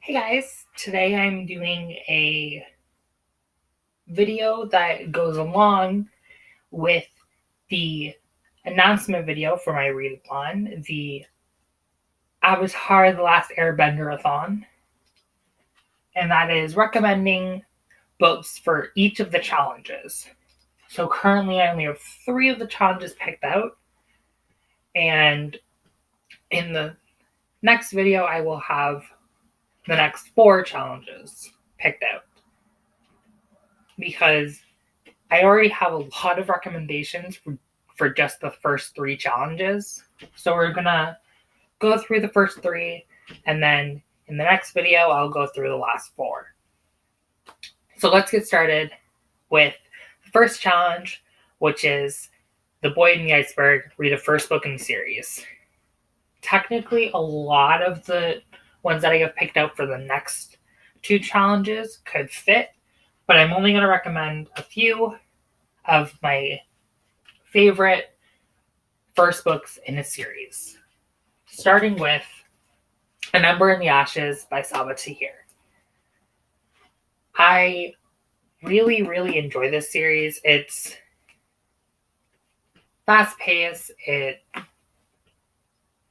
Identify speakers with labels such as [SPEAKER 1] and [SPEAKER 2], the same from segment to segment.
[SPEAKER 1] Hey guys, today I'm doing a video that goes along with the announcement video for my readathon, the Avatar The Last Airbenderathon, and that is recommending books for each of the challenges. So currently I only have 3 of the challenges picked out, and in the next video I will have the next 4 challenges picked out. Because I already have a lot of recommendations for just the first 3 challenges. So we're going to go through the first 3, and then in the next video, I'll go through the last 4. So let's get started with the first challenge, which is The Boy in the Iceberg, read the first book in the series. Technically, a lot of the ones that I have picked out for the next 2 challenges could fit, but I'm only going to recommend a few of my favorite first books in a series. Starting with An Ember in the Ashes by Saba Tahir. I really enjoy this series. It's fast-paced. It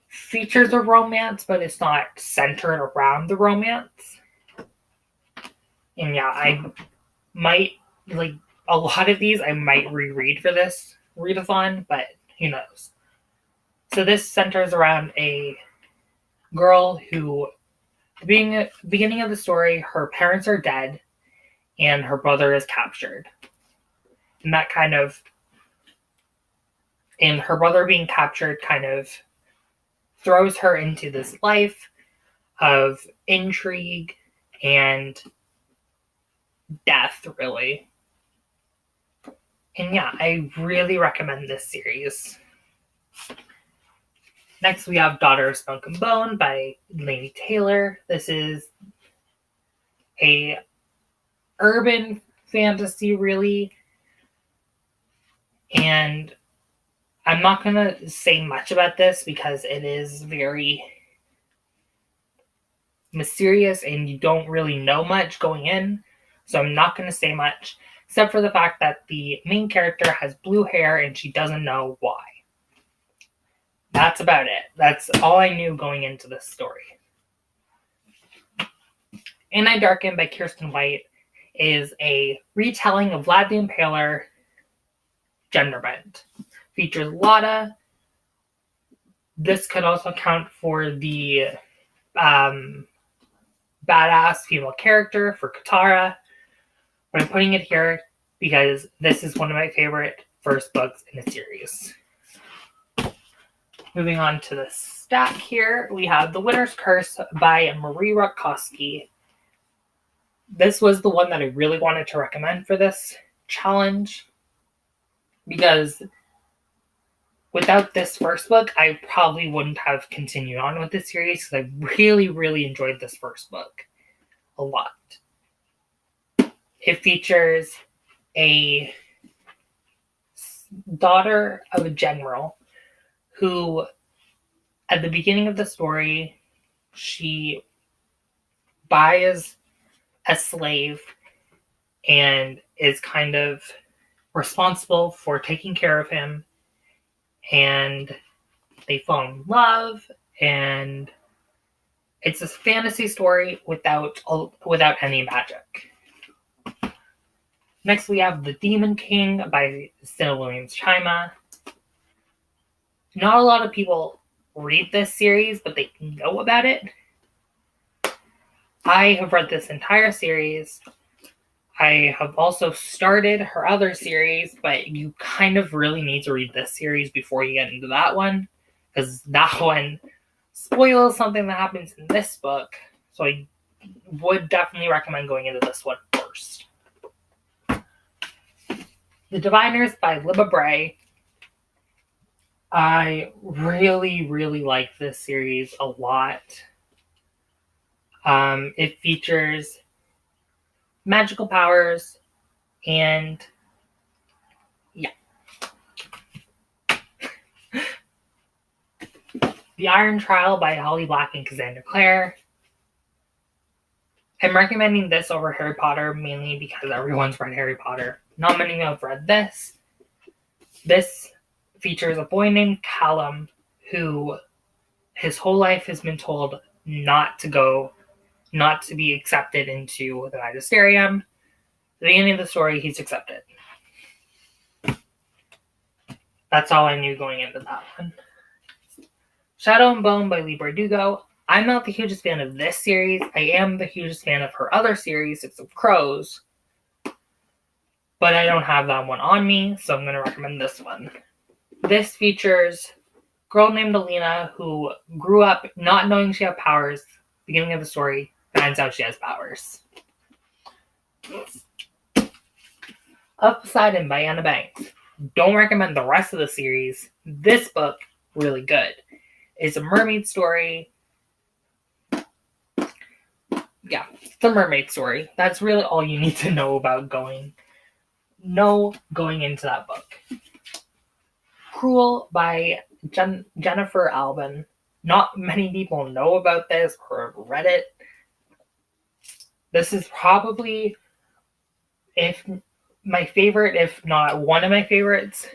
[SPEAKER 1] features a romance, but it's not centered around the romance. And yeah, I might, a lot of these I might reread for this readathon, but who knows. So this centers around a girl who, beginning of the story, her parents are dead and her brother is captured. And her brother being captured kind of throws her into this life of intrigue and death, really. And yeah, I really recommend this series. Next, we have Daughter of Smoke and Bone by Laini Taylor. This is a urban fantasy, really. And I'm not going to say much about this because it is very mysterious and you don't really know much going in. So I'm not going to say much, except for the fact that the main character has blue hair and she doesn't know why. That's about it. That's all I knew going into this story. In I Darken by Kirsten White is a retelling of Vlad the Impaler Genderbend. Features Lada. This could also count for the badass female character for Katara. But I'm putting it here because this is one of my favorite first books in the series. Moving on to the stack here, we have The Winter's Curse by Marie Rutkowski. This was the one that I really wanted to recommend for this challenge because without this first book, I probably wouldn't have continued on with this series because I really enjoyed this first book a lot. It features a daughter of a general who, at the beginning of the story, she buys a slave and is kind of responsible for taking care of him, and they fall in love, and it's a fantasy story without any magic. Next, we have The Demon King by Cinna Williams-Chima. Not a lot of people read this series, but they know about it. I have read this entire series. I have also started her other series, but you kind of really need to read this series before you get into that one, because that one spoils something that happens in this book. So I would definitely recommend going into this one first. The Diviners by Libba Bray. I really like this series a lot. It features magical powers and yeah. The Iron Trial by Holly Black and Cassandra Clare. I'm recommending this over Harry Potter mainly because everyone's read Harry Potter. Not many have read this. This features a boy named Callum who his whole life has been told not to be accepted into the magisterium. At the beginning of the story, he's accepted. That's all I knew going into that one. Shadow and Bone by Leigh Bardugo. I'm not the hugest fan of this series. I am the hugest fan of her other series, Six of Crows. But I don't have that one on me, so I'm going to recommend this one. This features a girl named Alina who grew up not knowing she had powers. Beginning of the story, finds out she has powers. Up Poseidon by Anna Banks. Don't recommend the rest of the series. This book, really good. It's a mermaid story. Yeah, it's a mermaid story. That's really all you need to know about going into that book. Cruel by Jennifer Albin. Not many people know about this or have read it. This is probably my favorite, if not one of my favorites,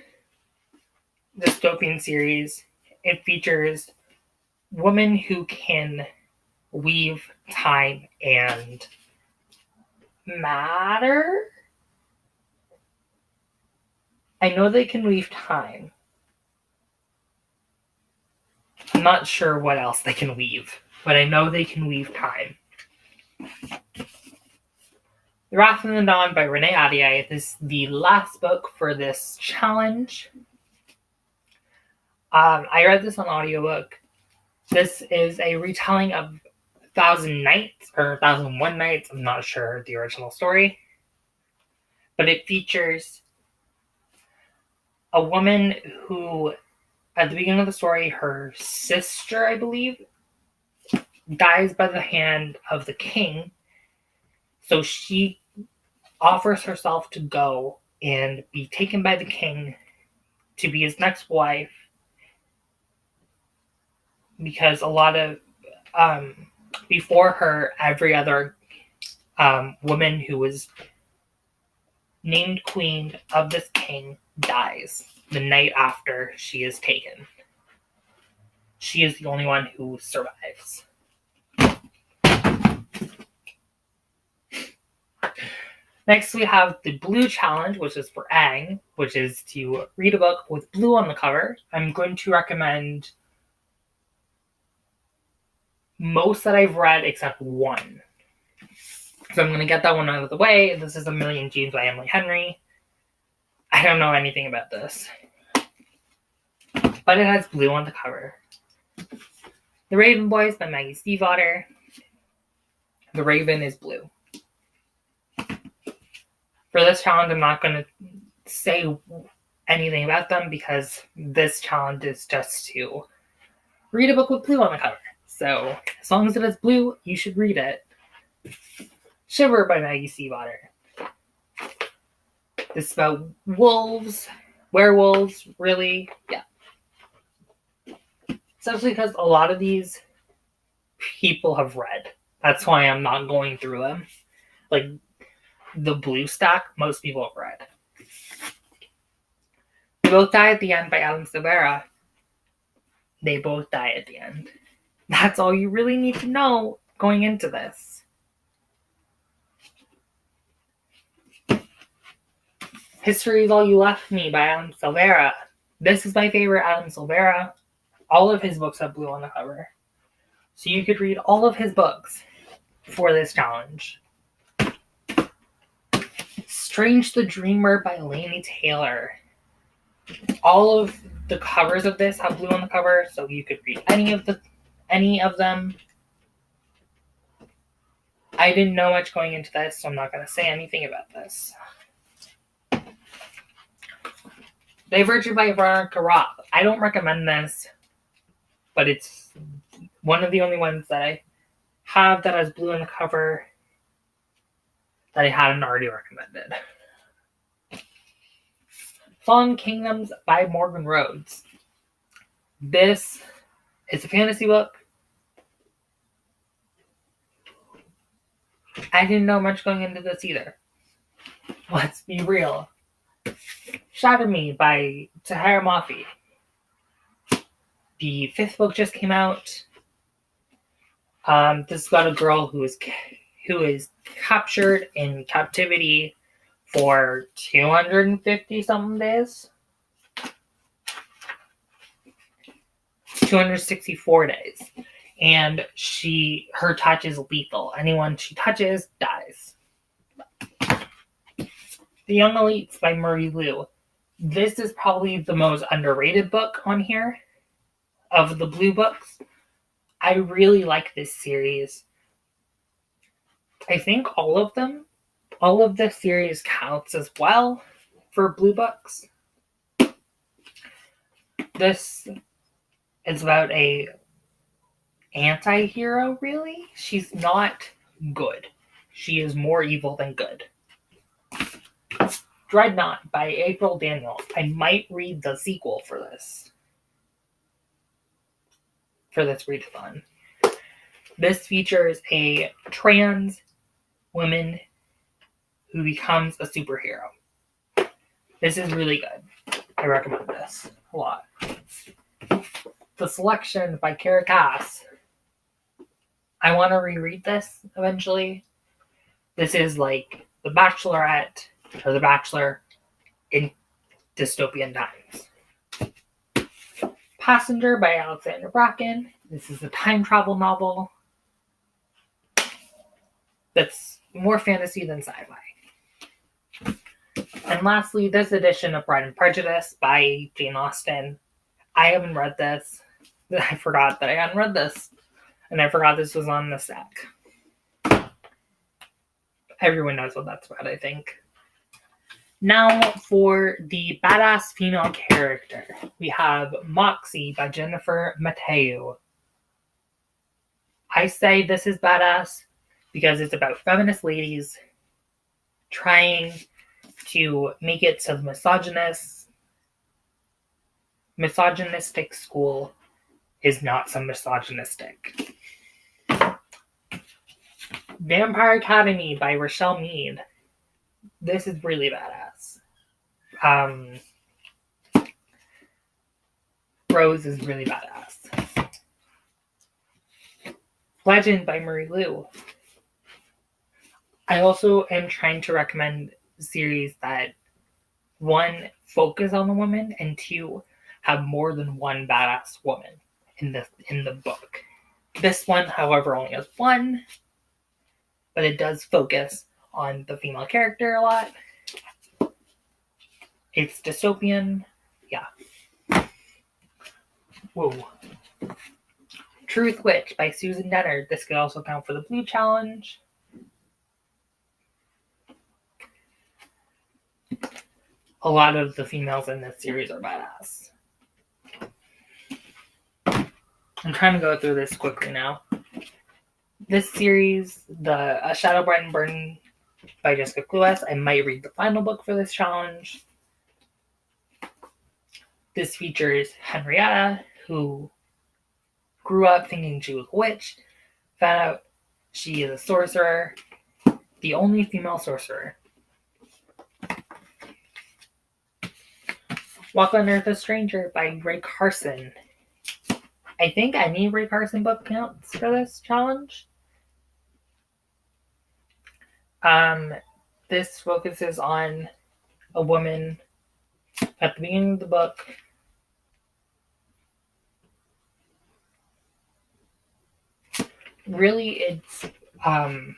[SPEAKER 1] dystopian series. It features women who can weave time and matter. I know they can weave time. I'm not sure what else they can weave, but I know they can weave time. The Wrath of the Dawn by readathon. This is the last book for this challenge. I read this on audiobook. This is a retelling of 1,000 Nights, or 1,001 Nights. I'm not sure the original story. But it features a woman who, at the beginning of the story, her sister, I believe, dies by the hand of the king. So she offers herself to go and be taken by the king to be his next wife, because a lot of before her, every other woman who was named queen of this king dies the night after she is taken. She is the only one who survives. Next, we have the Blue Challenge, which is for Aang, which is to read a book with blue on the cover. I'm going to recommend most that I've read except one. So I'm going to get that one out of the way. This is A Million Genes by Emily Henry. I don't know anything about this, but it has blue on the cover. The Raven Boys by Maggie Stiefvater. The Raven is blue. For this challenge, I'm not going to say anything about them because this challenge is just to read a book with blue on the cover. So, as long as it has blue, you should read it. Shiver by Maggie Stiefvater. This is about wolves, werewolves, really. Yeah. Especially because a lot of these people have read. That's why I'm not going through them. Like, the blue stack, most people have read. They Both Die at the End by Adam Silvera. They both die at the end. That's all you really need to know going into this. History is All You Left Me by Adam Silvera. This is my favorite Adam Silvera. All of his books have blue on the cover. So you could read all of his books for this challenge. Strange the Dreamer by Laini Taylor. All of the covers of this have blue on the cover, so you could read any of them. I didn't know much going into this, so I'm not going to say anything about this. Divergent by Veronica Roth. I don't recommend this, but it's one of the only ones that I have that has blue on the cover that I hadn't already recommended. Fallen Kingdoms by Morgan Rhodes. This is a fantasy book. I didn't know much going into this either. Let's be real. Shatter Me by Tahara Mafi. The 5th book just came out. This is about a girl who is captured in captivity for 250 something days. 264 days. And her touch is lethal. Anyone she touches dies. The Young Elites by Marie Lu. This is probably the most underrated book on here of the blue books. I really like this series. I think all of this series counts as well for blue books. This is about a anti-hero, really. She's not good. She is more evil than good. Dreadnought by April Daniels. I might read the sequel for this readathon. This features a trans woman who becomes a superhero. This is really good. I recommend this a lot. The Selection by Kara Cass. I want to reread this eventually. This is like The Bachelorette or The Bachelor in dystopian times. Passenger by Alexander Bracken. This is a time travel novel that's more fantasy than sci-fi. And lastly, this edition of Pride and Prejudice by Jane Austen. I haven't read this. I forgot that I hadn't read this. And I forgot this was on the stack. Everyone knows what that's about, I think. Now for the badass female character. We have Moxie by Jennifer Mateu. I say this is badass because it's about feminist ladies trying to make it so the misogynistic school is not so misogynistic. Vampire Academy by Rochelle Mead. This is really badass. Rose is really badass. Legend by Marie Lu. I also am trying to recommend series that, 1, focus on the woman, and 2, have more than one badass woman in the book. This one, however, only has 1, but it does focus on the female character a lot. It's dystopian. Yeah. Whoa. Truth Witch by Susan Dennard. This could also count for the blue challenge. A lot of the females in this series are badass. I'm trying to go through this quickly now. This series, A Shadow Bright and Burn by Jessica Cluess, I might read the final book for this challenge. This features Henrietta, who grew up thinking she was a witch, found out she is a sorcerer, the only female sorcerer. Walk on Earth a Stranger by Ray Carson. I think any Ray Carson book counts for this challenge. This focuses on a woman at the beginning of the book. Really, it's I'm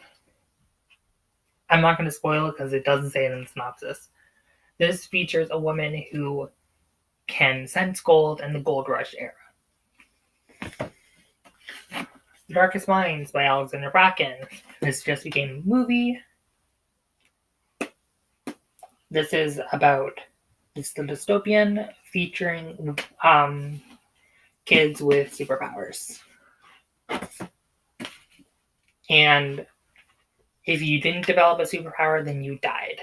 [SPEAKER 1] not going to spoil it because it doesn't say it in the synopsis. This features a woman who can sense gold in the Gold Rush era. The Darkest Minds by Alexander Bracken. This just became a movie. This is the dystopian featuring kids with superpowers. And if you didn't develop a superpower, then you died.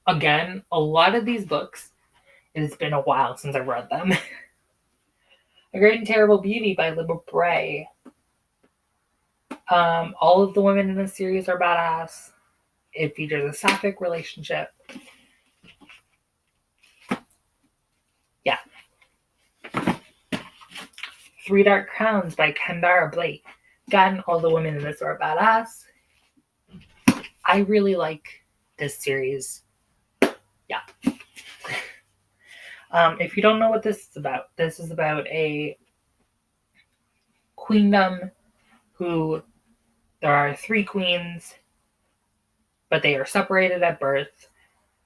[SPEAKER 1] Again, a lot of these books, it's been a while since I've read them. A Great and Terrible Beauty by Libba Bray. All of the women in the series are badass. It features a sapphic relationship. Yeah. Three Dark Crowns by Kendara Blake. Again, all the women in this are badass. I really like this series. Yeah. If you don't know what this is about a queendom who there are 3 queens, but they are separated at birth.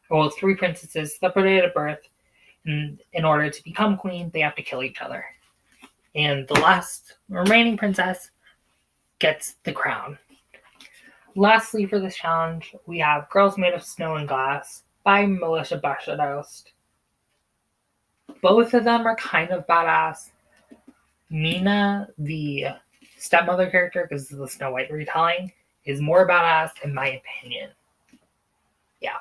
[SPEAKER 1] Well, 3 princesses separated at birth, and in order to become queen, they have to kill each other. And the last remaining princess gets the crown. Lastly, for this challenge, we have Girls Made of Snow and Glass by Melissa Bashadust. Both of them are kind of badass. Mina, the stepmother character, because the Snow White retelling, is more badass in my opinion. Yeah.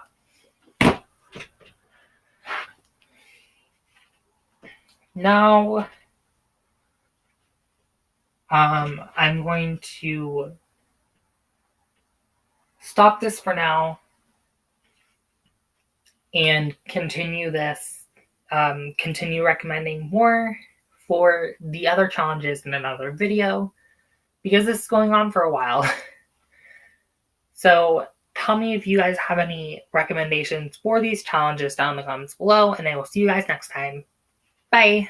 [SPEAKER 1] Now, I'm going to stop this for now and continue recommending more for the other challenges in another video, because this is going on for a while. So tell me if you guys have any recommendations for these challenges down in the comments below, and I will see you guys next time. Bye!